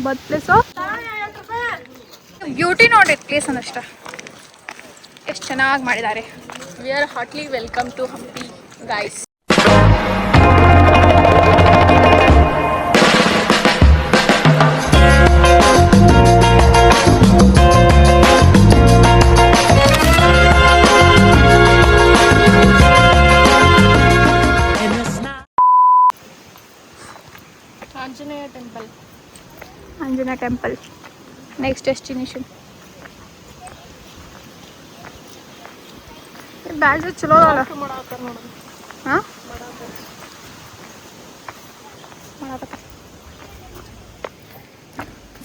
Birth place of beauty ನೋಡಿ place ಅನ್ನಷ್ಟ ಎಷ್ಟು ಚೆನ್ನಾಗಿ ಮಾಡಿದ್ದಾರೆ. We are heartily welcome to Hampi guys. Anjaneya temple next destination. Bag ಚಲೋ ಅಲ್ಲ ಹಾಂ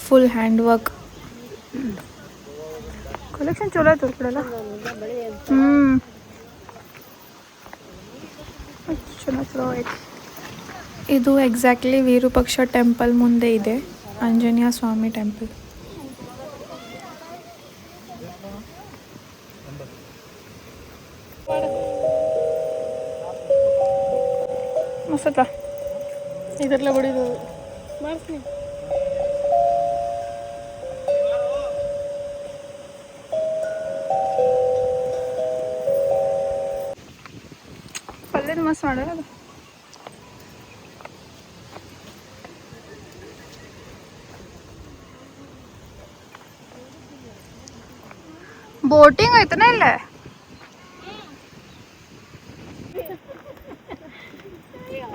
ಫುಲ್ ಹ್ಯಾಂಡ್ ವರ್ಕ್ ಕಲೆಕ್ಷನ್ ಚಲೋ ಆಯ್ತು ಕಡೆಲ್ಲ. ಚಲೋ ಆಯ್ತು. ಇದು ಎಕ್ಸಾಕ್ಟ್ಲಿ ವಿರೂಪಾಕ್ಷ ಟೆಂಪಲ್ ಮುಂದೆ ಇದೆ, ಆಂಜನೇಯ ಸ್ವಾಮಿ ಟೆಂಪಲ್. ಮಸ್ತ ಇದೆಲ್ಲ ಹೊಡಿದು ಮಾಡ್ತೀನಿ. ಪಲ್ಯದ ಮಸ್ತ್ ಮಾಡೋದು ಅದು. ಬೋಟಿಂಗ್ ಐತನ ಇಲ್ಲ?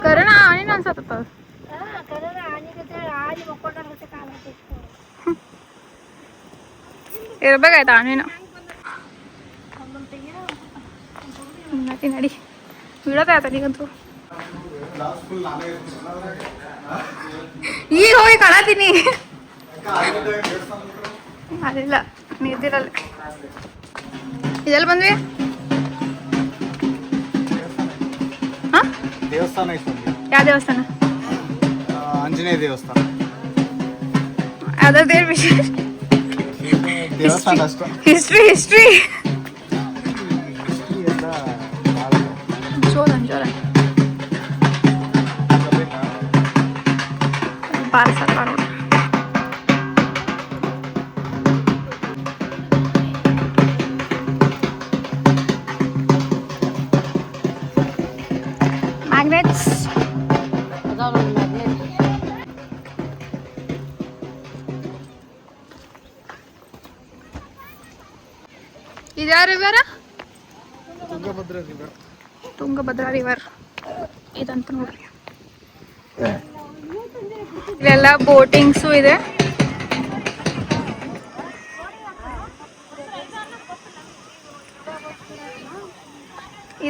ಕರಣ ಆನಿನ ಅನ್ಸತ್ತ ಇರ್ಬೇಕಾಯ್ತ ಆನಿನ. ನಡಿ ನಡಿ ಬೀಳೋದಾಯ್ತ ನೀಗಂತೂ. ಈಗ ಹೋಗಿ ಕಾಣತೀನಿ ಅದಿಲ್ಲ ನಿದ್ದಿರಲ್ಲ. ಇದೆಲ್ಲ ಬಂದ್ವಿ. ದೇವಸ್ಥಾನ ಐತೆ. ಯಾವ ದೇವಸ್ಥಾನ? ಆಂಜನೇಯ ದೇವಸ್ಥಾನ. ಅದೇನು ವಿಶೇಷ? ದೇವಸ್ಥಾನ ಅಷ್ಟೇ. ಹಿಸ್ಟ್ರಿ ಜೋರನ್ ಪಾರ್ಸ ನೋಡಿ. ಮ್ಯಾಗ್ನೆಟ್ಸ್ ಇದ್ಯಾವ ರಿವರ? ತುಂಗಭದ್ರಾ ರಿವರ್ ಇದಂತ ನೋಡ್ರಿ. ಇಲ್ಲೆಲ್ಲ ಬೋಟಿಂಗ್ಸು ಇದೆ.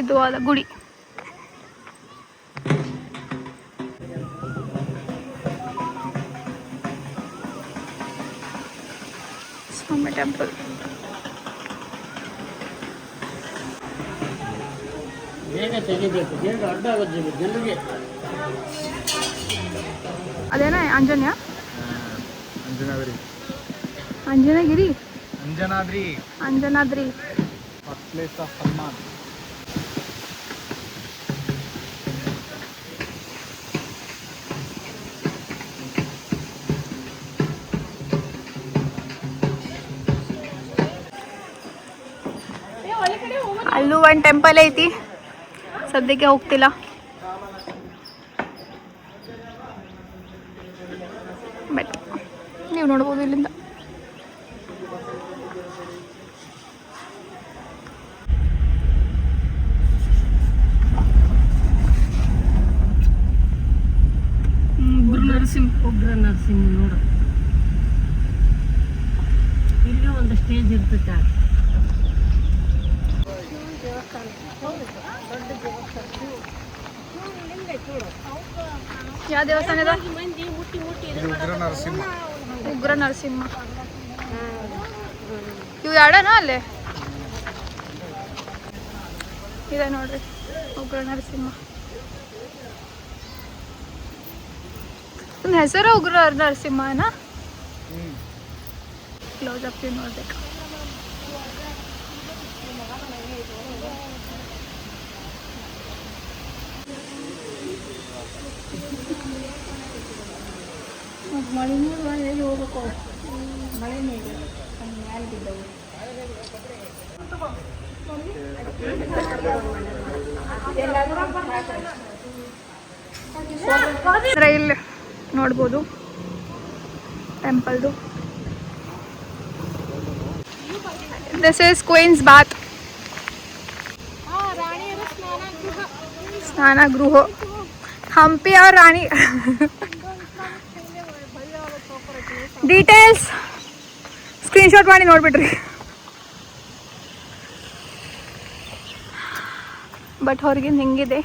ಇದು ಅದ ಗುಡಿ. ಸ್ವಾಮಿ ಟೆಂಪಲ್. ಅದೇನಾ ಆಂಜನೇಯ? Anjanagiri Anjanadri place of Hanuman. ಅಲ್ಲೂ ಒಂದು ಟೆಂಪಲ್ ಐತಿ, ಸದ್ಯಕ್ಕೆ ಹೋಗ್ತಿಲ್ಲ. ಬಟ್ ನೀವು ನೋಡ್ಬೋದು ಇಲ್ಲಿಂದ. ಉಗ್ರ ನರಸಿಂಹ ನೋಡು, ಇಲ್ಲಿ ಒಂದು ಸ್ಟೇಜ್ ಇರ್ತೈತೆ. ಯಾವ ದೇವಸ್ಥಾನ ಇದೆ? ಉಗ್ರ ನರಸಿಂಹ. ಇವು ಎರಡನಾ ಅಲ್ಲೇ ಇದೆ ನೋಡ್ರಿ, ಉಗ್ರ ನರಸಿಂಹ. ಒಂದು ಹೆಸರು ಉಗ್ರ ನರಸಿಂಹನ. ಕ್ಲೋಸ್ ಅಪ್ ನೋಡ್ಬೇಕು. ಇಲ್ಲಿ ನೋಡ್ಬೋದು ಟೆಂಪಲ್ದು. ದಿಸ್ ಇಸ್ ಕ್ವೀನ್ಸ್ ಬಾತ್, ಸ್ನಾನ ಗೃಹ. ಹಂಪಿ ಅವ್ರ ರಾಣಿ ಡೀಟೇಲ್ಸ್ ಸ್ಕ್ರೀನ್ಶಾಟ್ ಮಾಡಿ ನೋಡ್ಬಿಟ್ರಿ. ಬಟ್ ಹೊರಗಿಂದ ಹೆಂಗಿದೆ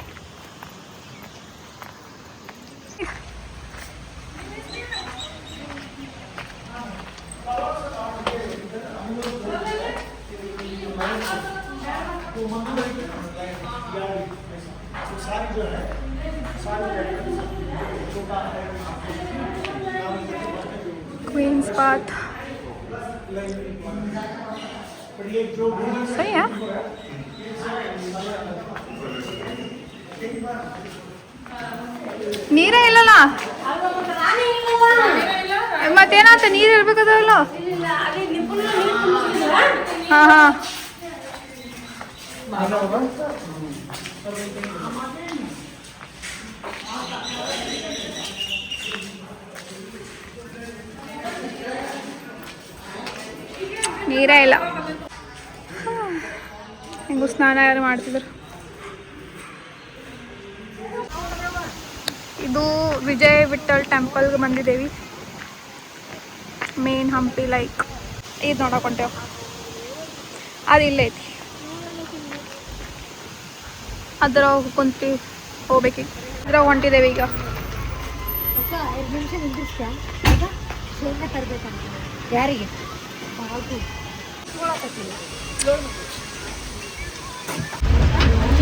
क्वींस बाथ सही है. ನೀರೇ ಇಲ್ಲಲ್ಲ ಮತ್ತೇನಂತ ನೀರು ಇರ್ಬೇಕದಲ್ಲ. ಹಾಂ ಹಾಂ ನೀರೇ ಇಲ್ಲ. ಹೆಂಗೂ ಸ್ನಾನ ಯಾರು ಮಾಡ್ತಿದ್ರು. ಇದು ವಿಜಯ್ ವಿಠಲ್ ಟೆಂಪಲ್ಗೆ ಬಂದಿದ್ದೇವೆ. ಮೇನ್ ಹಂಪಿ ಲೈಕ್ ಇದು ನೋಡಕೊಂತೇವೆ, ಅದು ಇಲ್ಲೇ ಐತಿ. ಅದ್ರ ಕುಂತು ಹೋಗ್ಬೇಕೀಗ, ಅದ್ರ ಹೊಂಟಿದ್ದೇವೆ ಈಗ. ಯಾರಿಗೆ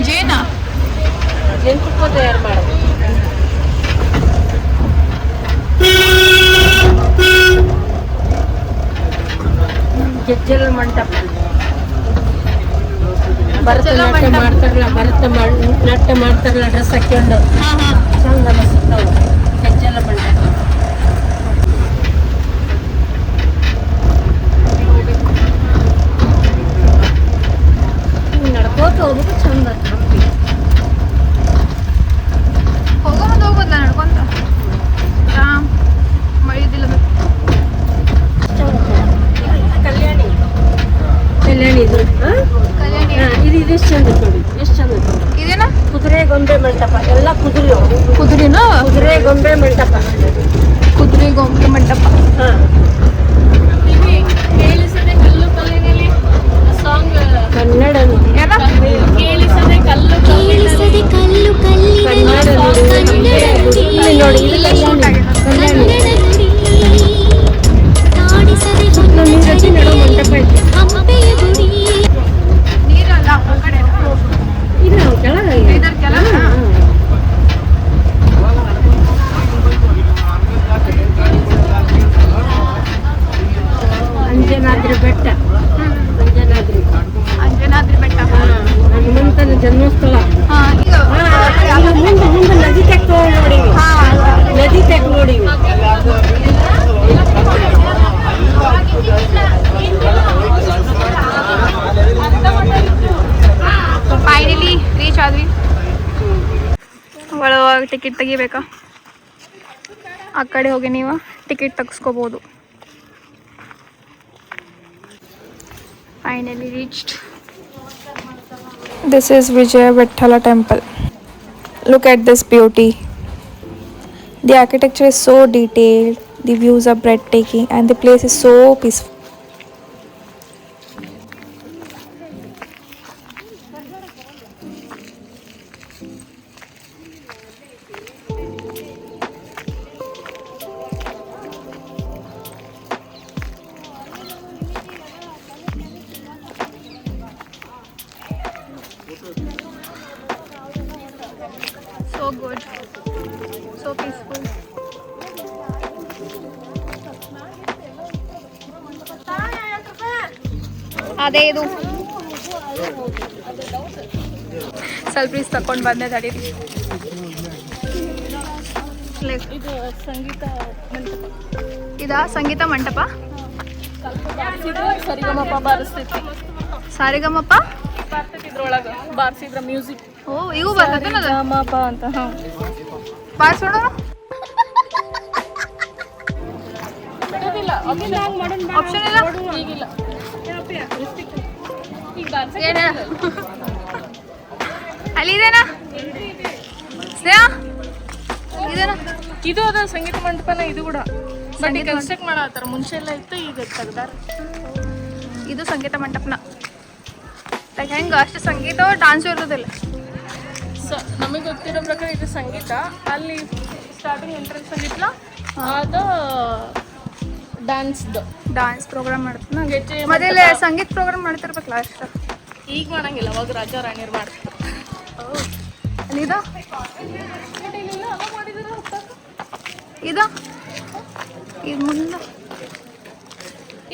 ಜೇನಾ ಜೇನುತುಪ್ಪ ತಯಾರು ಮಾಡೋದು. ಗೆಜ್ಜಲ ಮಂಟಪ ಭರತನಾಟ್ಯ ಮಾಡ್ತಾರಲ್ಲ, ನಾಟ್ಯ ಮಾಡ್ತಾರಲ್ಲ, ಡ್ರೆಸ್ ಹಾಕ್ಕೊಂಡು ಚಂದ ಮಸ್ತಾವ ಗೆಜ್ಜಲ ಮಂಟಪ. ನಡ್ಕೋತ ಹೋಗ್ಬೇಕು, ಚಂದ ಹಂಪಿ. ಹೋಗೋದು ಹೋಗೋದಿಲ್ಲ ನಡ್ಕೊಂತ ರಾಮ್ ಮಳಿದಿಲ್ಲ. ಕಲ್ಯಾಣಿ ಇದು ಕಲ್ಯಾಣಿ ಇದು ಎಷ್ಟು ಚಂದ ನೋಡಿ, ಎಷ್ಟು ಚಂದ. ಇದೇನಾ ಕುದುರೆ ಗೊಂಬೆ ಮಂಟಪ, ಎಲ್ಲ ಕುದುರೆ ಕುದುರೆನ ಕುದುರೆ ಗೊಂಬೆ ಮಂಟಪ. ಕುದುರೆ ಗೊಂಬೆ ಮಂಟಪ. ಹಾಂ, ಕೇಳಿಸದೆ ಕಲ್ಲು ಕಲ್ಲಿನಲ್ಲಿ ಸಾಂಗ್ ಕನ್ನಡ ಏನ ಕೇಳಿಸದೆ ಕಲ್ಲು ಕೇಳಿಸದೆ ಕಲ್ಲು ಕನ್ನಡ ಕಲ್ಲಿನಲ್ಲಿ ನೋಡಿ, ಇದು ಕಲ್ಯಾಣಿ. ಕಾಣಿಸದೆ ನೀರಜಿ ನಡೋ ಮಂಟಪ ಐತೆ. ಹಂಪೆಯ ಗುಡಿ. ನೀರಲ್ಲ ಆ ಕಡೆ ಇಲ್ಲ ಕೆಳಗೆ ಇದರ ಕೆಳಗ. ಅಂಜನಾದ್ರಿ ಬೆಟ್ಟ, ಅಂಜನಾದ್ರಿ ಬೆಟ್ಟ. ಹನುಮಂತನ ಜನ್ಮಸ್ಥಳ. ಹಾಂ ಈಗ ಮುಂದೆ ಮುಂದೆ ನದಿ ತೆಕ್ ನೋಡಿ, ನದಿ ತೆಕ್ ನೋಡಿ. ಫೈನಲಿ ರೀಚ್ ಆದ್ವಿ. ಒಳಗೆ ಟಿಕೆಟ್ ತೆಗಿಬೇಕಾ? ಆ ಕಡೆ ಹೋಗಿ ನೀವು ಟಿಕೆಟ್ ತೆಗಿಸ್ಕೋಬೋದು. Finally reached. This is Vijaya Vithala temple. Look at this beauty. The architecture is so detailed, the views are breathtaking, and the place is so peaceful. So good, so peaceful. ಅದೇ ಇದು ಸ್ವಲ್ಪ ತಕೊಂಡು ಬಂದೆ ತಡೀರಿ. ಇದು ಸಂಗೀತ ಮಂಟಪ. ಇದಾ ಸಂಗೀತ ಮಂಟಪ? ಸರಿಗಮಪ ಬಾರಿಸ್ತೈತಿ. ಸಾರಿಗಮಪ್ಪ ಬರ್ತೈತಿ ಇದ್ರೊಳಗೆ ಬಾರಿಸಿದ್ರ ಮ್ಯೂಸಿಕ್. ಓ ಇವು ಬರ್ತದೆ ಗಮಪ ಅಂತ. ಹಾಂ ಬಾರಿಸೋಣ. ಬಿಡೋದಿಲ್ಲ ಆಪ್ಷನ್ ಇಲ್ಲ ಈಗಿಲ್ಲ. ಈಗ ಏನ ಅಲ್ಲಿ ಇದೇನಾ ಸ್ನೇಹ? ಇದೇನಾ? ಇದು ಅದ ಸಂಗೀತ ಮಂಟಪನ ಇದು ಕೂಡ. ಬಟ್ ಈಗ ಕನ್ಸ್ಟ್ರಕ್ಟ್ ಮಾಡತ್ತಾರ. ಮುಂಚೆ ಎಲ್ಲ ಇತ್ತು, ಈಗ ತೆಗ್ದಾರ. ಇದು ಸಂಗೀತ ಮಂಟಪನ. ಲೈಕ್ ಹೆಂಗೆ ಅಷ್ಟು ಸಂಗೀತ ಡಾನ್ಸ್ ಇರೋದಿಲ್ಲ. ನಮಗೆ ಗೊತ್ತಿರೋ ಪ್ರಕಾರ ಇದು ಸಂಗೀತ. ಅಲ್ಲಿ ಸ್ಟಾರ್ಟಿಂಗ್ ಎಂಟ್ರೆನ್ಸ್ ಆಗಿತ್ತಲ್ಲ ಅದು ಡಾನ್ಸ್ ಪ್ರೋಗ್ರಾಮ್ ಮಾಡ್ತಾನ. ಗೆಜ್ಜೆ ಮೊದಲೇ ಸಂಗೀತ ಪ್ರೋಗ್ರಾಮ್ ಮಾಡ್ತಿರ್ಬೇಕಲ್ಲ ಅಷ್ಟು. ಈಗ ಮಾಡಂಗಿಲ್ಲ, ಅವಾಗ ರಾಜ ರಾಣಿಯರು ಮಾಡ್ತಾರೆ. ಅಲ್ಲಿದ ಇದ ಇದು ಮುಂದೆ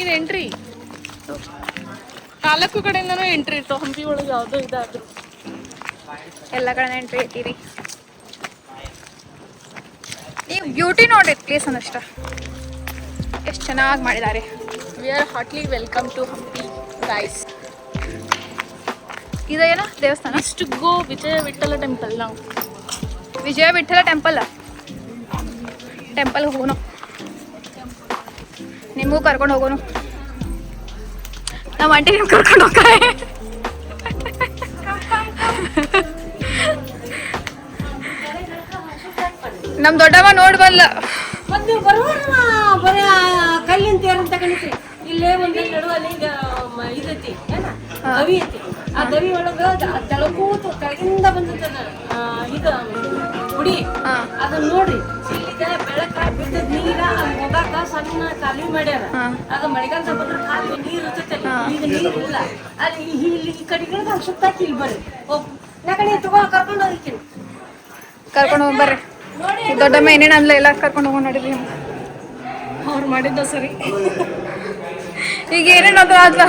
ಇದು ಎಂಟ್ರಿ. 4 ಕಡೆಯಿಂದನೂ ಎಂಟ್ರಿ ಇರ್ತಾವೆ ಹಂಪಿ ಒಳಗೆ. ಯಾವುದೋ ಇದಾದ್ರು ಎಲ್ಲ ಕಡೆ ಎಂಟ್ರಿ ಐತಿರಿ. ನೀವು ಬ್ಯೂಟಿ ನೋಡಿ ಪ್ಲೇಸ್ ಅನ್ನಷ್ಟ ಎಷ್ಟು ಚೆನ್ನಾಗಿ ಮಾಡಿದ್ದಾರೆ. We are heartily welcome to Hampi guys. ಇದೇನ ದೇವಸ್ಥಾನ? ಇಷ್ಟು ಗೋ ವಿಜಯ ವಿಠಲ ಟೆಂಪಲ್. ನಾವು ವಿಜಯ ವಿಠಲ ಟೆಂಪಲ್ ಹೋಗೋಣ. ನಿಮಗೂ ಕರ್ಕೊಂಡು ಹೋಗೋಣ. ನಮ್ಮ ಆಂಟಿ ನಿಮ್ಗೆ ಕರ್ಕೊಂಡು ಹೋಗ್ತಾರೆ. ನಮ್ಮ ದೊಡ್ಡಮ್ಮ ನೋಡಿ ಬಂದ್ಲ. ಮತ್ತೆ ಬರೋಣ ಬರೀ ಕಲ್ಲಿನ ತೇರು ಅಂತ ಕಣಿತ್ರಿ. ಇಲ್ಲೇ ಒಂದು ನಡುವಲ್ಲಿ ಇದೈತಿ ಏನ ದವಿ ಐತಿ. ಆ ದವಿ ಒಳಗ ತೆಳಕೂತ ಕೆಳಗಿಂದ ಬಂದಿರ್ತದ ಇದು ಗುಡಿ. ಅದನ್ನ ನೋಡ್ರಿ. ಇಲ್ಲಿಗ ಬೆಳಕ ಬಿದ್ದ ನೀರ ಹೋಗಾಕ ಸಣ್ಣ ಕಾಲುವೆ ಮಾಡ್ಯಾರ. ಆಗ ಮಳೆಗಾಲ ಬಂದ್ರೆ ಕಾಲುವೆ ನೀರು ಇರ್ತೈತಲ್ಲ, ಈಗ ನೀರು ಇಲ್ಲ. ಅಲ್ಲಿ ಇಲ್ಲಿ ಈ ಕಡೆಗಳಿಗೆ ಅಲ್ಲಿ ಸುತ್ತಾಕಿ ಇಲ್ಲಿ ಬರ್ರಿ. ನಾ ಕಡೆ ತಗೊಂಡು ಕರ್ಕೊಂಡು ಹೋಗ್ತೀನಿ. ಕರ್ಕೊಂಡು ಹೋಗಿ ಬರ್ರಿ. ದೊಡ್ಡಮ್ಮ ಏನೇನು ಅನ್ಲ ಎಲ್ಲ ಕರ್ಕೊಂಡು ಹೋಗೋಣ ನೋಡಿರಿ. ಅವ್ರು ಮಾಡಿದ್ದ ಸರಿ. ಈಗ ಏನೇನು ಅದ್ರ ಆದ್ಲ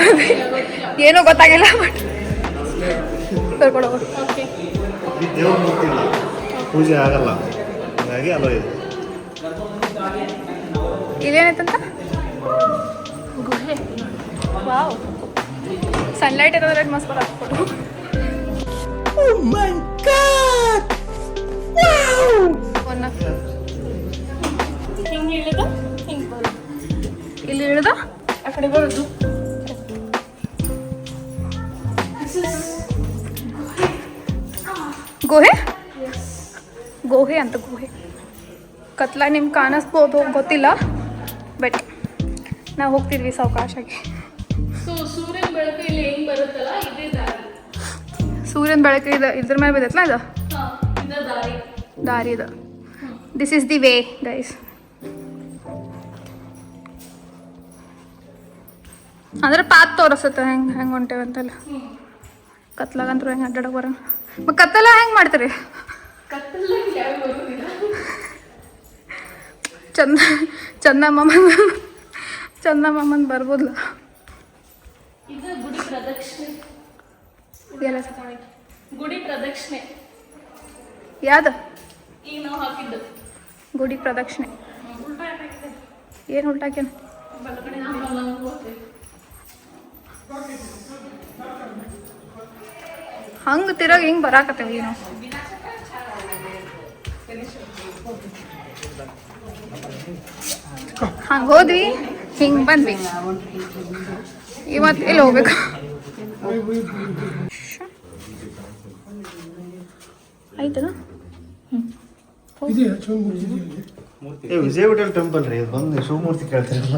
ಏನೂ ಗೊತ್ತಾಗಿಲ್ಲ. ಬಟ್ ಕರ್ಕೊಂಡು ಹೋಗೋಣ. ಓಕೆ. ದೇವ್ರ ಮೂರ್ತಿ ಇಲ್ಲ, ಪೂಜೆ ಆಗಲ್ಲ, ಹಾಗಾಗಿ ಅಲ್ಲ ಇದು. ಇಲ್ಲೇನೈತಂತ? ಗುಹೆ. ವಾವ್, ಸನ್ಲೈಟ್ ಇರೋದ್ರೆ ಮಸ್ತ್ ಬರೋದು. ಹಿಂಗೆ ಇಳಿದ ಹಿಂಗೆ ಬರೋದು. ಇಲ್ಲಿ ಇಳಿದ ಆ ಕಡೆ ಬರೋದು. ಗುಹೆ ಗುಹೆ ಅಂತ ಗುಹೆ. ಕತ್ಲ ನಿಮ್ಗೆ ಕಾಣಿಸ್ಬೋದು ಗೊತ್ತಿಲ್ಲ, ಬಟ್ ನಾವು ಹೋಗ್ತಿದ್ವಿ ಸಾವಕಾಶಾಗಿ. ಸೊ ಸೂರ್ಯನ ಬೆಳಕು ಇಲ್ಲಿ ಹೆಂಗೆ ಬರುತ್ತಲ್ಲ, ಇದೇ ದಾರಿ. ಸೂರ್ಯನ ಬೆಳಕು ಇದ್ರ ಮೇಲೆ ಬಿದ್ದೈತಲ್ಲ ಇದು ಇದೇ ದಾರಿ. ದಾರಿ ಇದು. This is the way guys. ಅಂದ್ರೆ ಪಾತ್ ತೋರಿಸುತ್ತೆ ಹೆಂಗೆ ಹೊಂಟೇವೆ ಅಂತೆಲ್ಲ. ಕತ್ಲಾಗಂತೂ ಹೆಂಗೆ ಅಡ್ಡಾಡೋಕೆ ಬರೋಣ. ಮತ್ತು ಕತ್ತಲ ಹೆಂಗೆ ಮಾಡ್ತೀರಿ? ಚಂದಮ್ಮನ ಬರ್ಬೋದಲ್ಲ. ಇದು ಗುಡಿ ಪ್ರದಕ್ಷಿಣೆ. ಎಲ್ಲ ಗುಡಿ ಪ್ರದಕ್ಷಿಣೆ ಯಾವ್ದು? ಈಗ ನಾವು ಹಾಕಿದ್ದು ಗುಡಿ ಪ್ರದಕ್ಷಿಣೆ. ಏನು ಉಲ್ಟಾಕೇನು? ಹಂಗೆ ತಿರಾಗ ಹಿಂಗೆ ಬರಾಕತ್ತೇವೆ ಏನು. ಹಂಗೆ ಹೋದ್ವಿ, ಹಿಂಗೆ ಬಂದ್ವಿ. ಇವತ್ತು ಇಲ್ಲಿ ಹೋಗ್ಬೇಕು. ಆಯ್ತದ? ವಿಜಯ ವಿಠಲ್ ಟೆಂಪಲ್ ರೀ. ಇದು ಬಂದು ಶಿವಮೂರ್ತಿ ಕೇಳ್ತಿರಲ್ಲ.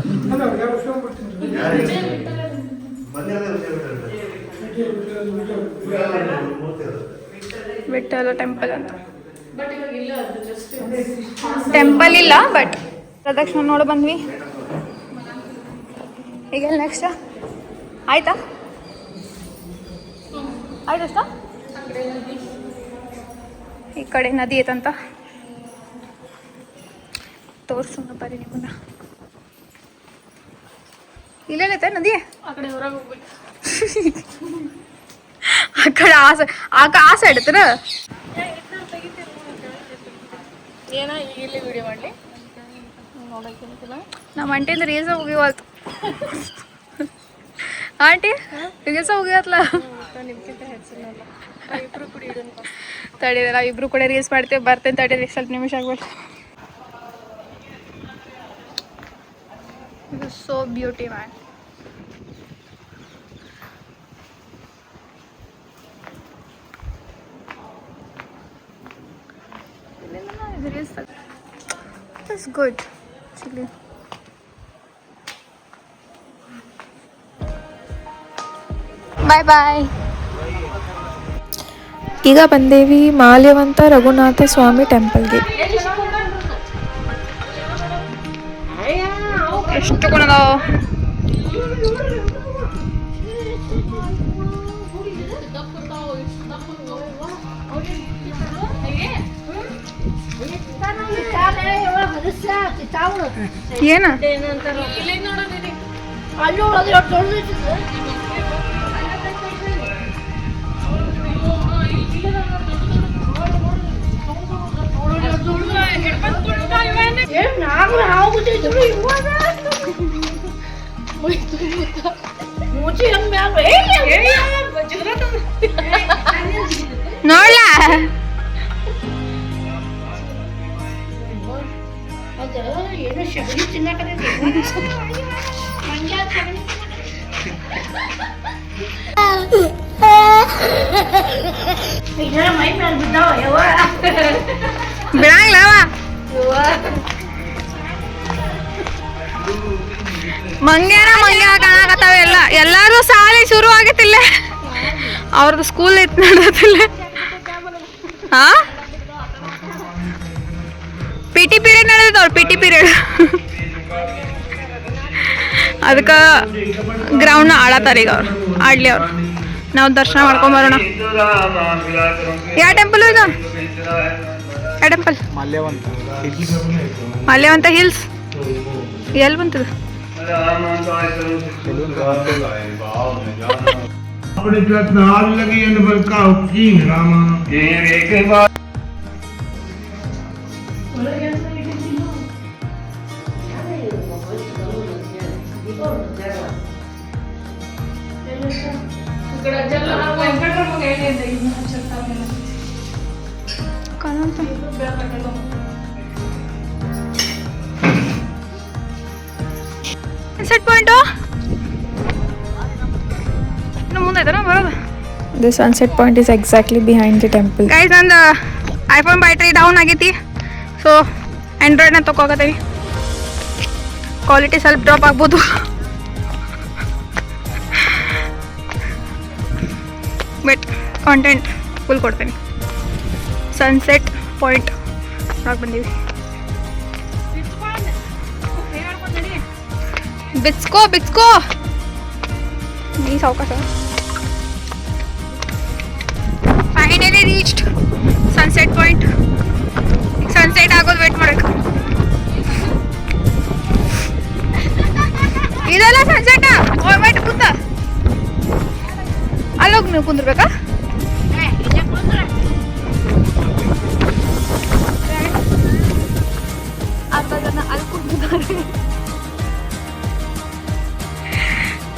ವಿಠಲ ಟೆಂಪಲ್ ಅಂತ. ಟೆಂಪಲ್ ಇಲ್ಲ, ಬಟ್ ಪ್ರದಕ್ಷಿಣೆ ನೋಡಿ ಬಂದ್ವಿ. ಈಗ ನೆಕ್ಸ್ಟ್ ಆಯ್ತಾ? ಆಯ್ತಷ್ಟ? ಈ ಕಡೆ ನದಿ ಐತಂತ ತೋರ್ಸೋಣ ಬರ್ರಿ ನಿಮ್ಮನ್ನ. ಇಲ್ಲೇನೈತೆ ನದಿ? ಆ ಕಡೆ ಹೊರಗೆ ಹೋಗ್ಬೇಕು. ಆ ಕಡೆ ಆ ಸೈಡ್ ಐತನ? ಏನೋ ಇಲ್ಲಿ ವಿಡಿಯೋ ಮಾಡಲಿ ನೋಡೋಕ್ಕಿಂತ ನಮ್ಮ ಆಂಟಿಯಿಂದ ರೀಲ್ಸ ಮುಗಿವಲ್ತು. ಆಂಟಿ ರೀಲ್ಸ ಮುಗಿಯತ್ಲ. ನಿಮ್ಗಿಂತ ಹೆಚ್ಚಿನಲ್ಲ ಇಬ್ಬರು ಕೂಡ ಇಡೋಣ. ತಡಿ ನಾವು ಇಬ್ರು ಕೂಡ ರೀಲ್ಸ್ ಮಾಡ್ತೇವೆ. ಬರ್ತೇನೆ ತಡೀರಿ, ಸ್ವಲ್ಪ ನಿಮಿಷ ಆಗ್ಬೇಕು. ಇದು ಸೋ ಬ್ಯೂಟಿ ಮ್ಯಾನ್. ಇದು ರೀಲ್ಸ್ ಇಟ್ಸ್ ಗುಡ್ ಆ್ಯಕ್ಚುಲಿ. ಬಾಯ್ ಬಾಯ್. ಈಗ ಬಂದೇವಿ ಮಾಲ್ಯವಂತ ರಘುನಾಥ ಸ್ವಾಮಿ ಟೆಂಪಲ್ಗೆ. ಎಷ್ಟು ಕೊನದಾವ. ಏನ ನೋಡ್ಲಾ ಏನೋ ಶಬರಿ ತಿನ್ನಕಡೆ ಮೈ ಮೇಲೆ ಬಿದ್ದಾವ ಯವ್ವ ಬಿಡಂಗ್ಲವ. ಮಂಗ್ಯಾನ ಮಂಗ್ಯ ಕಾಣಕತ್ತಾವ. ಎಲ್ಲಾರು ಸಾಲಿ ಶುರು ಆಗತ್ತಿಲ್ಲ. ಅವ್ರದ್ದು ಸ್ಕೂಲ್ ಐತ್ ನಡತಿಲ್ಲ. ಹಾ PT ಪೀರಿಯಡ್ ನಡೆದವ್ರು. PT ಪೀರಿಯಡ್ ಅದಕ್ಕೆ ಗ್ರೌಂಡ್ನ ಆಡತ್ತಾರ. ಈಗ ಅವ್ರು ಆಡ್ಲಿ. ಅವ್ರು ನಾವು ದರ್ಶನ ಮಾಡ್ಕೊಂಬರೋಣ. ಯಾವ ಟೆಂಪಲ್ ಇದು? ಯಾವ ಟೆಂಪಲ್? ಮಾಲ್ಯವಂತ ಹಿಲ್ಸ್ ಎಲ್ಲಿ ಬಂತದ? ಸೆಟ್ ಪಾಯಿಂಟು ಮುಂದೆ ಐತನ ಬರೋದು. The sunset point is exactly behind the temple. Guys, ನಂದು ಐಫೋನ್ ಬ್ಯಾಟ್ರಿ ಡೌನ್ ಆಗೈತಿ. ಸೊ ಆ್ಯಂಡ್ರಾಯ್ಡ್ನ ತಗೋಕತ್ತೀವಿ. ಕ್ವಾಲಿಟಿ ಸ್ವಲ್ಪ ಡ್ರಾಪ್ ಆಗ್ಬೋದು. ಬಟ್ ಕಾಂಟೆಂಟ್ ಫುಲ್ ಕೊಡ್ತೀನಿ. ಸನ್ಸೆಟ್ ಪಾಯಿಂಟ್ ಹೊರಗೆ ಬಂದೀವಿ. ಬಿಚ್ಕೋ ನೀ ಸಾವಕಾಶ. Finally reached sunset point. Sunset ಆಗೋದು ವೇಟ್ ಮಾಡಬೇಕು. ಇದೆಲ್ಲ ಸನ್ಸೆಟ್ ವೇಟ್ ಕುಂತ ಅಲ್ಲೋಗಿ ನೀವು ಕುಂದಿರ್ಬೇಕಾ? ಅರ್ಧ ಜನ ಅಲ್ಲಿ ಕುಂತಿದ್ದಾರೆ.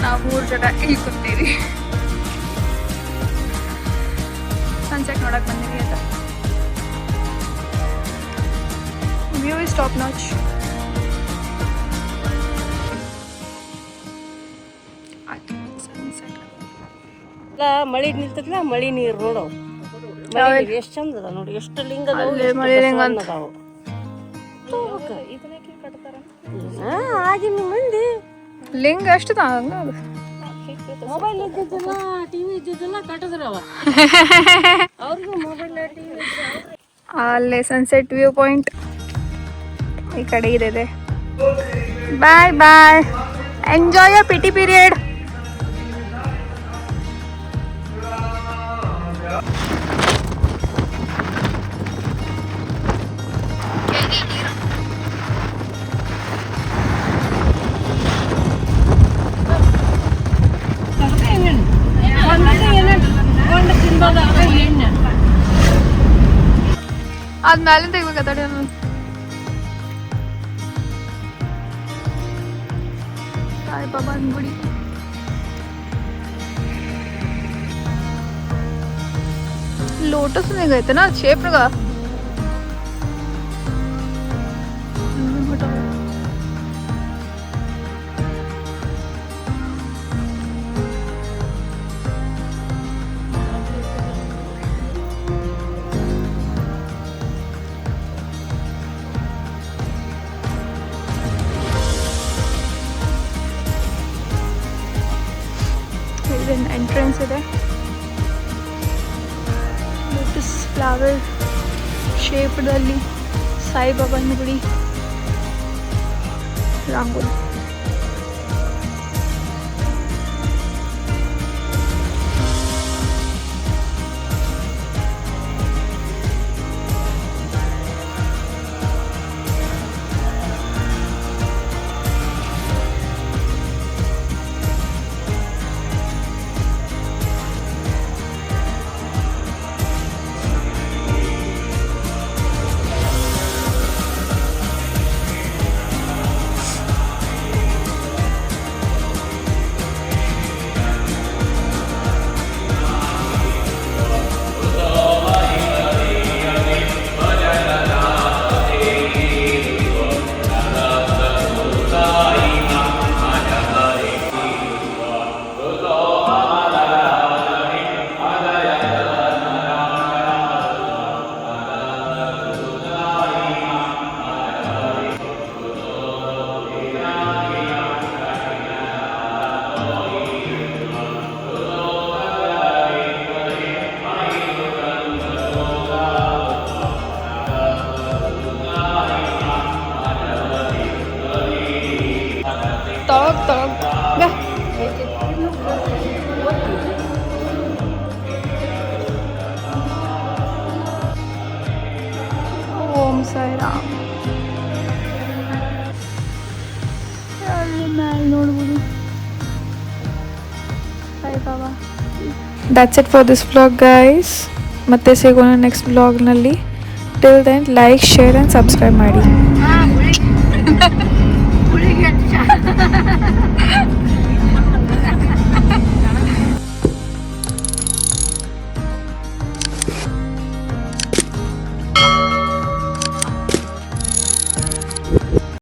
ನಾವು 3 ಜನ ಇಲ್ಲಿ ಕುಂತೀವಿ. ಸನ್ಸೆಟ್ ನೋಡಕ್ ಬಂದಿವಿ ಅಂತ. View is top notch. ಮಳಿ ನಿಲ್ತೈತಿಲ್ಲ, ಮಳಿ ನೀರು ನೋಡು ಎಷ್ಟು ಚಂದ ಅದ ನೋಡಿ. ಎಷ್ಟು ಲಿಂಗ ಅದಾವು. ಆಗಿನ ಮಂದಿ ಲಿಂಗ ಎಷ್ಟು ಮೊಬೈಲ್ ಇದ್ದಿದ್ದಿಲ್ಲ, ಟಿವಿ ಇದ್ದಿದ್ದಿಲ್ಲ, ಕಟ್ಟಿದ್ರವ ಅವ್ರಿಗೂ ಮೊಬೈಲ್ ಟಿವಿ. ಅಲ್ಲೇ ಸನ್ಸೆಟ್ ವ್ಯೂ ಪಾಯಿಂಟ್ ಈ ಕಡೆ ಇದೆ. Bye bye. Enjoy your PT period. ಅದ್ ಮ್ಯಾಲಿಂದ ತೆಗಿಬೇಕಾ? ತಡಿ ಸಾಯಿಬಾಬಾನ ಗುಡಿ. ಲೋಟಸ್ ಐತೆ ನಾ ಶೇಪ್ನಾಗ. ಎಂಟ್ರೆನ್ಸ್ ಇದೆ. ಲೋಟಸ್ ಫ್ಲವರ್ ಶೇಪ್ದಲ್ಲಿ ಸಾಯಿಬಾಬಾನ ಗುಡಿ, ರಂಗೋಲಿ. ಓಂ ಸಾಯಿರಾಮ್. ಅಲ್ಲಿ ಮೇಲೆ ನೋಡ್ಬೋದು Saibaba. That's it for this vlog guys. ಮತ್ತೆ ಸಿಗೋಣ ನೆಕ್ಸ್ಟ್ ವ್ಲಾಗ್ನಲ್ಲಿ. Till then like, share and subscribe ಮಾಡಿ.